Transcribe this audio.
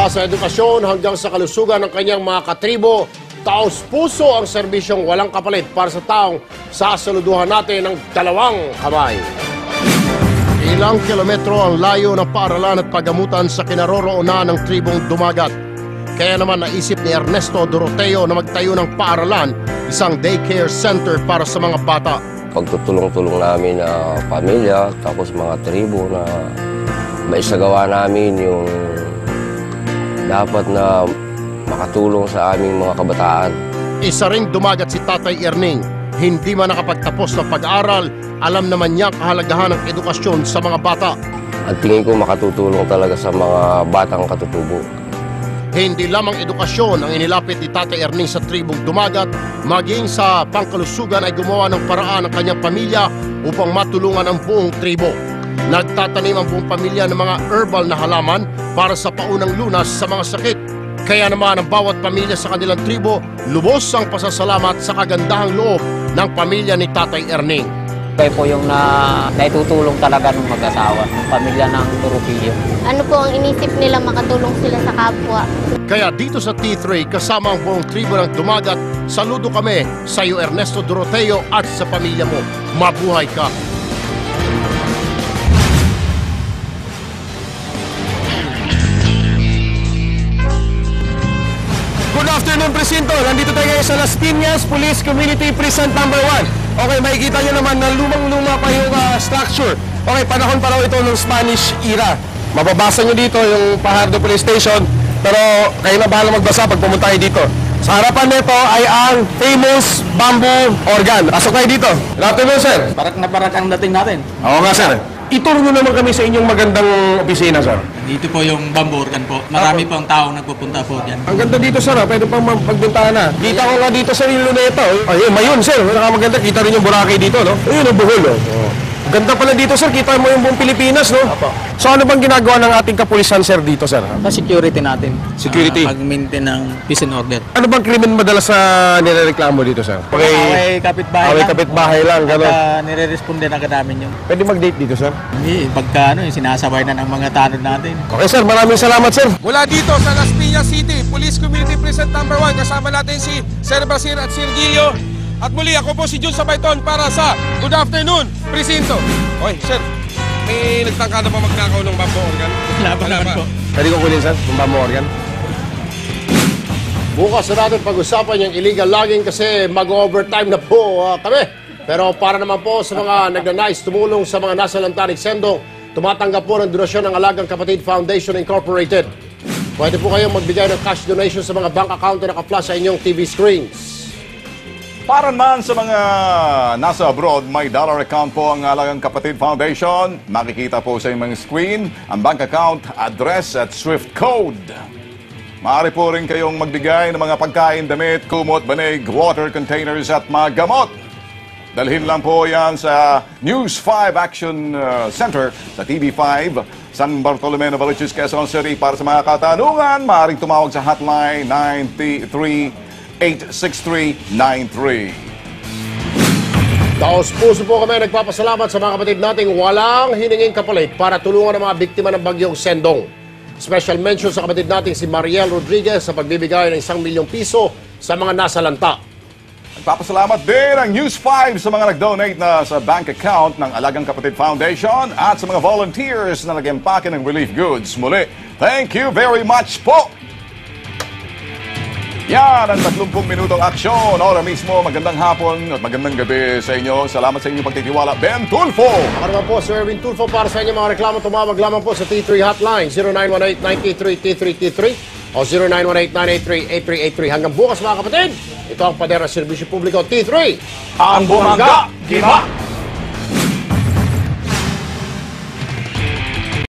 Mula sa edukasyon hanggang sa kalusugan ng kanyang mga katribo, taos-puso ang serbisyong walang kapalit para sa taong sasaluduhan natin ng dalawang kamay. Ilang kilometro ang layo ng paaralan at paggamutan sa kinaroroonan ng tribong Dumagat. Kaya naman naisip ni Ernesto Doroteo na magtayo ng paaralan, isang daycare center para sa mga bata. Pagtutulong-tulong namin na pamilya, tapos mga tribo na maisagawa namin yung dapat na makatulong sa aming mga kabataan. Isa ring dumagat si Tatay Erning. Hindi man nakapagtapos ng pag-aaral, alam naman niya kahalagahan ng edukasyon sa mga bata. At tingin ko makatutulong talaga sa mga batang katutubo. Hindi lamang edukasyon ang inilapit ni Tatay Erning sa tribong Dumagat, maging sa pangkalusugan ay gumawa ng paraan ng kanyang pamilya upang matulungan ang buong tribo. Nagtatanim ang buong pamilya ng mga herbal na halaman para sa paunang lunas sa mga sakit. Kaya naman ang bawat pamilya sa kanilang tribo, lubos ang pasasalamat sa kagandahang loob ng pamilya ni Tatay Erning. Kayo po yung naitutulong talaga ng mag-asawa, ng pamilya ng Doroteo. Ano po ang inisip nila, makatulong sila sa kapwa. Kaya dito sa T3, kasama ang buong tribo ng Dumagat, saludo kami sa iyo Ernesto Doroteo at sa pamilya mo. Mabuhay ka! Good afternoon, Presinto. Nandito tayo ngayon sa Las Piñas Police Community Precinct number 1. Okay, makikita nyo naman na lumang-luma pa yung structure. Okay, panahon pa raw ito ng Spanish era. Mababasa nyo dito yung Pajardo Police Station, pero kayo na bahala magbasa pag pumunta kayo dito. Sa harapan nito ay ang famous bamboo organ. Pasok kayo dito. Good afternoon, sir. Parak na parak ang dating natin. Oo nga, sir. Ituro nyo naman kami sa inyong magandang opisina, sir. Dito po yung bamboo organ po. Marami po ang taong nagpupunta po dyan. Ang ganda dito, sir. Pwede pang pagbintahan na. Kita ko nga dito sa Luneta. Ayun, mayon, sir. Nakamaganda. Kita rin yung Boracay dito, no? Ayun, ang buhol, oh. Ganda pala dito, sir. Kita mo yung buong Pilipinas, no? Apo. So, ano bang ginagawa ng ating kapulisan, sir, dito, sir? Sa security natin. Security? Pag-maintain ng peace and order. Ano bang krimen madalas na nirereklamo dito, sir? Away kapitbahay Away lang. kapitbahay lang, gano'n. Nire-responde na namin yung... Pwede mag-date dito, sir? Hindi, pagka yung sinasabay na ng mga tanod natin. Okay, sir. Maraming salamat, sir. Mula dito sa Las Piñas City, Police Community Precinct number 1, kasama natin si Sir Basir at Sir Gilio. At muli, ako po si Jun Sabayton para sa Good Afternoon, Presinto. Oy, sir, may nagtangka na ba magnakaw ng bamboo organ? Wala pa naman po. Pwede ko kunin, sir? Yung bamboo organ? Bukas na natin pag-usapan yung illegal logging kasi mag-overtime na po kami. Pero para naman po sa mga nagnanais tumulong sa mga nasa lantanig sendong, tumatanggap po ng donasyon ng Alagang Kapatid Foundation Incorporated. Pwede po kayong magbigay ng cash donation sa mga bank account na naka-flash sa inyong TV screens. Para naman sa mga nasa abroad, may dollar account po ang Alagang Kapatid Foundation. Makikita po sa inyong screen ang bank account, address at SWIFT code. Maaari po rin kayong magbigay ng mga pagkain, damit, kumot, banig, water containers at mga gamot. Dalhin lang po yan sa News 5 Action Center sa TV5, San Bartolome, Novaliches, Quezon City. Para sa mga katanungan, maaaring tumawag sa hotline 9386393. Taos-puso po kami nagpapasalamat sa mga kapatid nating walang hininging kapalit para tulungan ang mga biktima ng bagyong Sendong. Special mention sa kapatid nating si Mariel Rodriguez sa pagbibigay ng 1 milyong piso sa mga nasa lanta. Nagpapasalamat din ang News 5 sa mga nag-donate na sa bank account ng Alagang Kapatid Foundation at sa mga volunteers na nag-empake ng relief goods. Muli, thank you very much po! Yan ang 30 minutong aksyon. Ora mismo, magandang hapon at magandang gabi sa inyo. Salamat sa inyong pagtitiwala. Ben Tulfo! Ako naman po, Sir Erwin Tulfo, para sa inyong mga reklamo, tumawag lamang po sa T3 hotline 0918-933-T3T3 o 0918-983-8383. Hanggang bukas mga kapatid, ito ang Padera Serbisyo Publiko T3. Ang bumangga, giba!